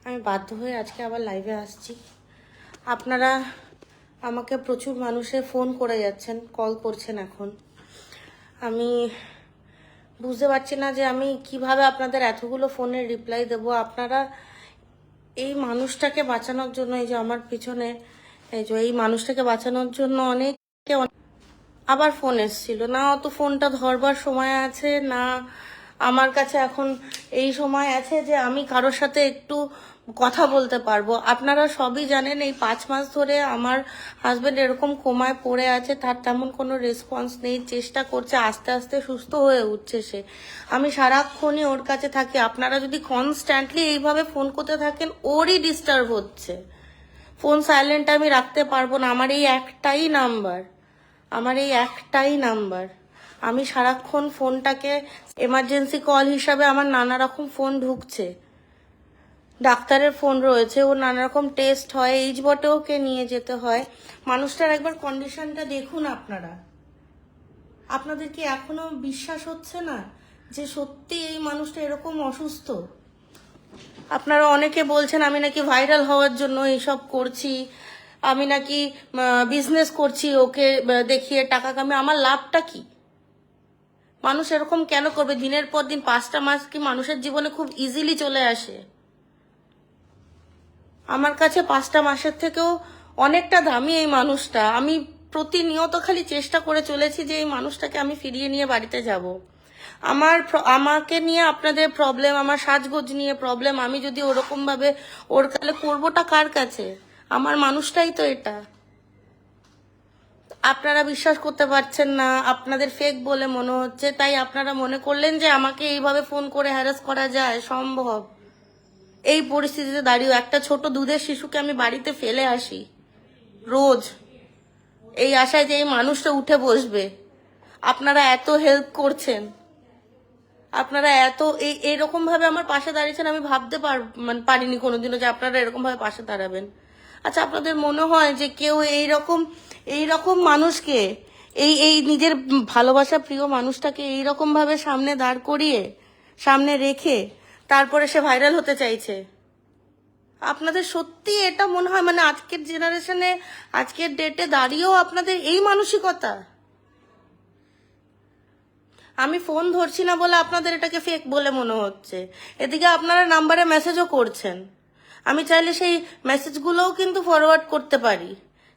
আমি বাধ্য হয়ে আজকে আবার লাইভে আসছি। আপনারা আমাকে প্রচুর মানুষে ফোন করে যাচ্ছেন, কল করছেন। এখন আমি বুঝতে পারছি না যে আমি কিভাবে আপনাদের এতগুলো ফোনের রিপ্লাই দেব। আপনারা এই মানুষটাকে বাঁচানোর জন্য, এই যে আমার পিছনে এই মানুষটাকে বাঁচানোর জন্য অনেকে আবার ফোন এসেছিল। না অত ফোনটা ধরবার সময় আছে, না আমার কাছে এখন এই সময় আছে যে আমি কারোর সাথে একটু কথা বলতে পারবো। আপনারা সবই জানেন এই 5 মাস ধরে আমার হাজবেন্ড এরকম কোমায় পড়ে আছে, তার তেমন কোনো রেসপন্স নেই। চেষ্টা করছে, আস্তে আস্তে সুস্থ হয়ে উঠছে সে। আমি সারাক্ষণই ওর কাছে থাকি। আপনারা যদি কনস্ট্যান্টলি এইভাবে ফোন করতে থাকেন, ওরই ডিস্টার্ব হচ্ছে। ফোন সাইলেন্ট আমি রাখতে পারবো না। আমার এই একটাই নাম্বার। আমি সারাক্ষণ ফোনটাকে এমার্জেন্সি কল হিসাবে, আমার নানা রকম ফোন ঢুকছে, ডাক্তারের ফোন রয়েছে, ও নানা রকম টেস্ট হয়, এইচবটে ওকে নিয়ে যেতে হয়। মানুষটার একবার কন্ডিশনটা দেখুন আপনারা। আপনাদের কি এখনো বিশ্বাস হচ্ছে না যে সত্যি এই মানুষটা এরকম অসুস্থ? আপনারা অনেকে বলছেন আমি নাকি ভাইরাল হওয়ার জন্য এইসব করছি, আমি নাকি বিজনেস করছি ওকে দেখিয়ে টাকা কামিয়ে। আমার লাভটা কি? মানুষ এরকম কেন করবে? দিনের পর দিন 5টা মাস কি মানুষের জীবনে খুব ইজিলি চলে আসে? আমার কাছে 5টা মাসের থেকেও অনেকটা দামি এই মানুষটা। আমি প্রতিনিয়ত খালি চেষ্টা করে চলেছি যে এই মানুষটাকে আমি ফিরিয়ে নিয়ে বাড়িতে যাব। আমাকে নিয়ে আপনাদের প্রবলেম, আমার সাজগোজ নিয়ে প্রবলেম। আমি যদি ওরকম ভাবে ওর কালে করবোটা কার কাছে? আমার মানুষটাই তো এটা। আপনারা বিশ্বাস করতে পারছেন না, আপনাদের ফেক বলে মনে হচ্ছে, তাই আপনারা মনে করলেন যে আমাকে এইভাবে ফোন করে হ্যারাস করা যায়, সম্ভব? এই পরিস্থিতিতে দাঁড়িয়ে একটা ছোট দুধের শিশুকে আমি বাড়িতে ফেলে আসি রোজ, এই আশায় যে এই মানুষটা উঠে বসবে। আপনারা এত হেল্প করছেন, আপনারা এত এইরকম ভাবে আমার পাশে দাঁড়িয়েছেন, আমি ভাবতে পারিনি কোনোদিনও যে আপনারা এরকম ভাবে পাশে দাঁড়াবেন। আচ্ছা, আপনাদের মনে হয় যে কেউ এইরকম মানুষকে, এই নিজের ভালোবাসা প্রিয় মানুষটাকে এইরকম ভাবে সামনে দাঁড় করিয়ে, সামনে রেখে তারপরে সে ভাইরাল হতে চাইছে? আপনাদের সত্যি এটা মনে হয়, মানে আজকের জেনারেশনে, আজকের ডেটে দাঁড়িয়েও আপনাদের এই মানসিকতা? আমি ফোন ধরছি না বলে আপনাদের এটাকে ফেক বলে মনে হচ্ছে। এদিকে আপনারা নাম্বারে মেসেজও করছেন। আমি চাইলে সেই মেসেজগুলোও কিন্তু ফরওয়ার্ড করতে পারি,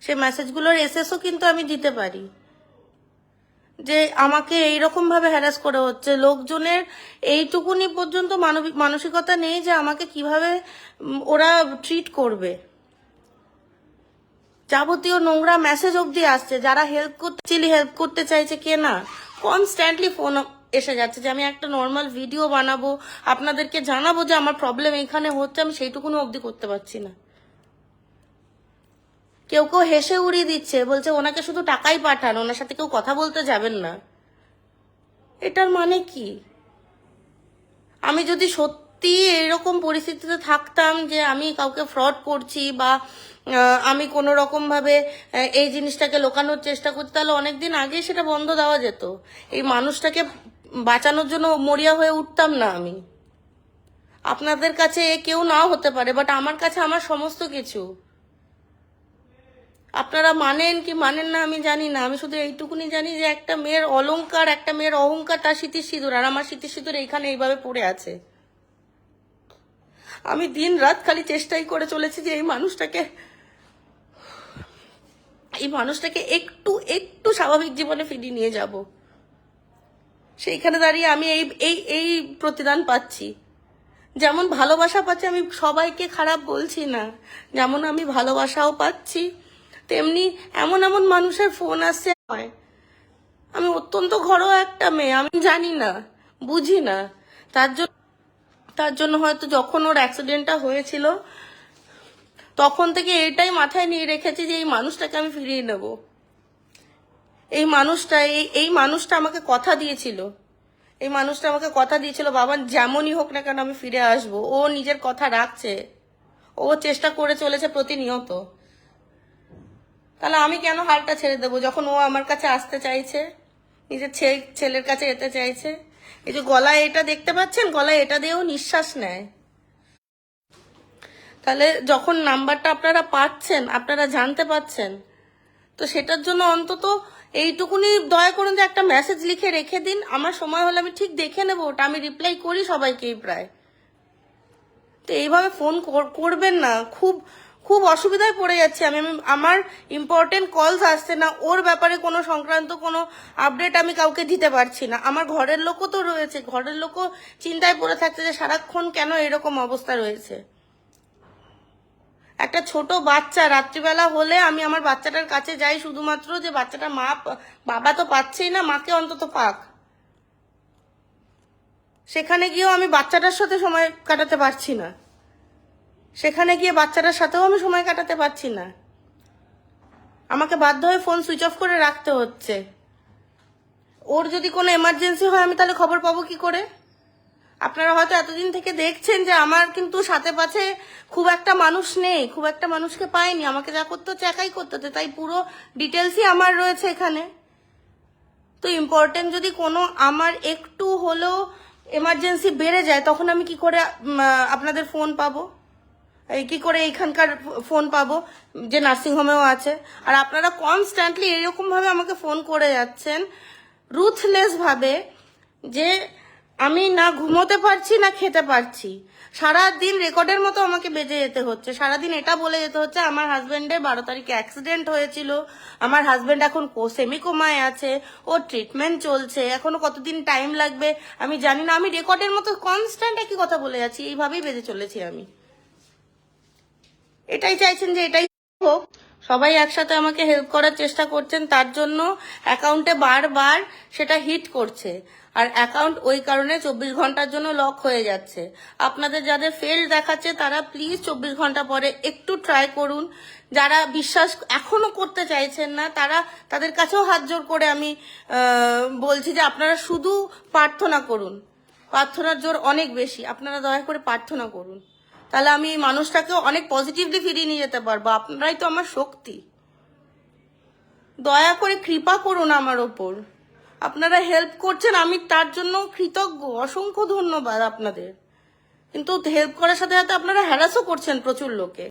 সেই মেসেজগুলোর এসএসও কিন্তু আমি দিতে পারি যে আমাকে এইরকম ভাবে হ্যারাস করে হচ্ছে। লোকজনের এইটুকুনি পর্যন্ত মানসিকতা নেই যে আমাকে কিভাবে ওরা ট্রিট করবে। যাবতীয় নোংরা মেসেজ অবধি আসছে। যারা হেল্প করতে চাইছে, কে না, কনস্ট্যান্টলি ফোন এসে যাচ্ছে যে আমি একটা নর্মাল ভিডিও বানাবো, আপনাদেরকে জানাবো যে আমার প্রবলেম এখানে হচ্ছে, আমি সেইটুকুনো অবধি করতে পারছি না। কেউ কেউ হেসে উড়িয়ে দিচ্ছে, বলছে ওনাকে শুধু টাকাই পাঠান, ওনার সাথে কেউ কথা বলতে যাবেন না। এটার মানে কি? আমি যদি সত্যি এরকম পরিস্থিতিতে থাকতাম যে আমি কাউকে ফ্রড করছি বা আমি কোনো রকম ভাবে এই জিনিসটাকে লুকানোর চেষ্টা করছি, তাহলে অনেকদিন আগেই সেটা বন্ধ দেওয়া যেত। এই মানুষটাকে বাঁচানোর জন্য মরিয়া হয়ে উঠতাম না আমি। আপনাদের কাছে কেউ নাও হতে পারে, বাট আমার কাছে আমার সমস্ত কিছু। আপনারা মানেন কি মানেন না আমি জানি না। আমি শুধু এইটুকুনি জানি যে একটা মেয়ের অলংকার, একটা মেয়ের অহংকার তার স্মৃতির সিঁদুর, আর আমার স্মৃতির সিঁদুর এইখানে এইভাবে পড়ে আছে। আমি দিন রাত খালি চেষ্টাই করে চলেছি যে এই মানুষটাকে একটু একটু স্বাভাবিক জীবনে ফিরিয়ে নিয়ে যাব। সেইখানে দাঁড়িয়ে আমি এই এই এই প্রতিদান পাচ্ছি। যেমন ভালোবাসা পাচ্ছি, আমি সবাইকে খারাপ বলছি না, যেমন আমি ভালোবাসাও পাচ্ছি, তেমনি এমন এমন মানুষের ফোন আসছে। হয় আমি অত্যন্ত ঘরোয়া একটা মেয়ে, আমি জানি না, বুঝি না। তার জন্য হয়তো যখন ওর অ্যাক্সিডেন্টটা হয়েছিল তখন থেকে এটাই মাথায় নিয়ে রেখেছি যে এই মানুষটাকে আমি ফিরিয়ে নেব। এই মানুষটা আমাকে কথা দিয়েছিল, বাবা যেমনই হোক না কেন আমি ফিরে আসবো। ও নিজের কথা রাখছে, ও চেষ্টা করে চলেছে প্রতিনিয়ত। তাহলে আমি কেন হালটা ছেড়ে দেবো যখন ও আমার কাছে আসতে চাইছে, নিজের ছেলের কাছে যেতে চাইছে? এই যে গলায় এটা দেখতে পাচ্ছেন, গলায় এটা দিয়েও নিঃশ্বাস নেয়। তাহলে যখন নাম্বারটা আপনারা পাচ্ছেন, আপনারা জানতে পাচ্ছেন, তো সেটার জন্য অন্তত এইটুকুনি দয়া করুন যে একটা মেসেজ লিখে রেখে দিন। আমার সময় হলে আমি ঠিক দেখে নেবো ওটা, আমি রিপ্লাই করি সবাইকেই প্রায়। তো এইভাবে ফোন করবেন না, খুব খুব অসুবিধায় পড়ে যাচ্ছে আমি। আমার ইম্পর্টেন্ট কলস আসছে না, ওর ব্যাপারে কোনো সংক্রান্ত কোনো আপডেট আমি কাউকে দিতে পারছি না। আমার ঘরের লোকও তো রয়েছে, ঘরের লোকও চিন্তায় পড়ে থাকছে যে সারাক্ষণ কেন এরকম অবস্থা রয়েছে। একটা ছোট বাচ্চা রাত্রিবেলা হলে আমি আমার বাচ্চাটার কাছে যাই শুধুমাত্র যে বাচ্চাটা বাবা তো পাচ্ছেই না, মাকে অন্তত পাক। সেখানে গিয়েও আমি বাচ্চাটার সাথে সময় কাটাতে পারছি না, সেখানে গিয়ে বাচ্চাটার সাথেও আমি সময় কাটাতে পারছি না। আমাকে বাধ্য হয়ে ফোন সুইচ অফ করে রাখতে হচ্ছে। ওর যদি কোনো এমার্জেন্সি হয় আমি তাহলে খবর পাবো কি করে? আপনারা হয়তো এতদিন থেকে দেখছেন যে আমার কিন্তু সাথে পাছে খুব একটা মানুষ নেই, খুব একটা মানুষকে পাইনি, আমাকে যা করতে হচ্ছে একাই করতে হচ্ছে, তাই পুরো ডিটেলসই আমার রয়েছে এখানে। তো ইম্পর্টেন্ট যদি কোনো আমার একটু হলেও এমার্জেন্সি বেড়ে যায় তখন আমি কি করে আপনাদের ফোন পাবো, কি করে এইখানকার ফোন পাবো যে নার্সিংহোমেও আছে? আর আপনারা কনস্ট্যান্টলি এরকমভাবে আমাকে ফোন করে যাচ্ছেন রুথলেস ভাবে, যে আমি না ঘুমোতে পারছি না খেতে পারছি। সারাদিন রেকর্ডের মতো আমাকে বেজে যেতে হচ্ছে, সারাদিন এটা বলে যেতে হচ্ছে আমার হাজবেন্ডের 12 তারিখে অ্যাক্সিডেন্ট হয়েছিল, আমার হাজবেন্ড এখন সেমি কোমায় আছে, ওর ট্রিটমেন্ট চলছে, এখনো কতদিন টাইম লাগবে আমি জানি না। আমি রেকর্ডের মতো কনস্ট্যান্ট একই কথা বলে যাচ্ছি, এইভাবেই বেজে চলেছি আমি। এটাই চাইছেন যে এটাই হোক, সবাই একসাথে আমাকে হেল্প করার চেষ্টা করছেন, তার জন্য অ্যাকাউন্টে বারবার সেটা হিট করছে। আর অ্যাকাউন্ট ওই কারণে 24 ঘন্টার জন্য লক হয়ে যাচ্ছে। আপনাদের যাদের ফেল্ড দেখাচ্ছে তারা প্লিজ 24 ঘন্টা পরে একটু ট্রাই করুন। যারা বিশ্বাস এখনো করতে চাইছেন না তারা, তাদের কাছেও হাত জোর করে আমি বলছি যে আপনারা শুধু প্রার্থনা করুন, প্রার্থনার জোর অনেক বেশি, আপনারা দয়া করে প্রার্থনা করুন, তাহলে আমি এই মানুষটাকেও অনেক পজিটিভলি ফিরিয়ে নিয়ে যেতে পারবো। আপনারাই তো আমার শক্তি, দয়া করে কৃপা করুন আমার ওপর। আপনারা হেল্প করছেন, আমি তার জন্য কৃতজ্ঞ, অসংখ্য ধন্যবাদ আপনাদের। কিন্তু হেল্প করার সাথে সাথে আপনারা হ্যারাসও করছেন প্রচুর লোকে।